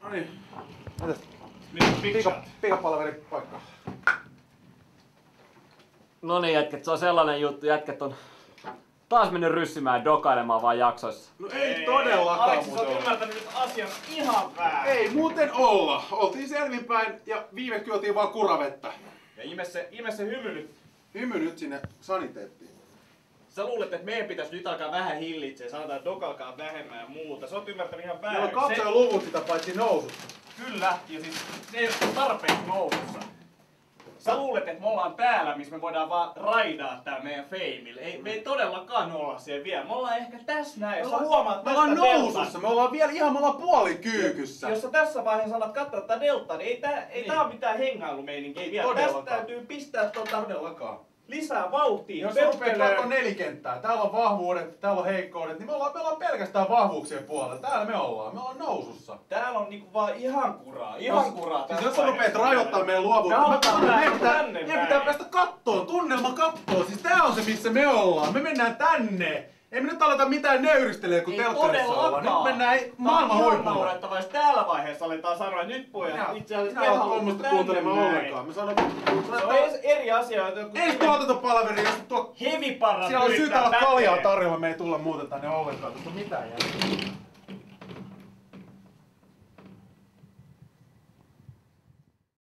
No niin. Pikapalveri paikka. No niin jätket, se on sellainen juttu. Jätket on taas mennyt ryssimään dokailemaan vaan jaksoissa. No ei todellakaan. Aleksi, sä oot ymmärtänyt nyt asian ihan väärin. Ei muuten olla. Oltiin selvinpäin ja viimeksi oltiin vaan kuravettä. Ja ime se hymy nyt. Hymy nyt sinne saniteettiin. Sä luulet, että meidän pitäisi nyt alkaa vähän hillitseä, sanotaan, että dokalkaa vähemmän ja muuta. Sä oot ymmärtänyt ihan väärin. Meillä on katsojaluvut sitä paitsi nousussa. Kyllä, ja siis se ei ole tarpeeksi nousussa. Sä luulet, että me ollaan täällä, missä me voidaan vaan raidaa tää meidän feimille. Me ei todellakaan olla siellä vielä. Me ollaan ehkä tässä näin. Jos sä huomaat Me ollaan tästä nousussa. deltan, Me ollaan vielä ihan puolikyykyssä. jos sä tässä vaiheessa alat katsoa tää deltaa, niin ei tää ole mitään hengailumeininkiä vielä. Todellakaan. Tästä täytyy pistää Todellakaan. lisää vauhtia. Jos rupeat katsoa nelikenttää, täällä on vahvuudet, täällä on heikkoudet, niin me ollaan pelkästään vahvuuksien puolella. Täällä me ollaan nousussa. Täällä on niinku vaan ihan kuraa. Ihan kuraa. Siis jos sä rupeat rajoittaa meidän luovuutta, meidän pitää päästä kattoon, tunnelma kattoon. Siis tää on se missä me ollaan. Me mennään tänne. Ei me nyt aleta mitään nöyristelee, kun telkkarissa ollaan. Nyt mennään maailman huipulle. Naurettavaa, jos täällä vaiheessa aletaan sanoa, että nyt pojat itse asiassa Minä olen tuommoista kuuntelemaan ollenkaan. Me sanon, se on eri asia. ei tuotantopalveri, jos tuo... Heviparrat Siellä on syytä yrittää olla kaljaa päteä. tarjolla, me ei tulla muuten tänne ollenkaan. Tuossa on mitään jälkeen.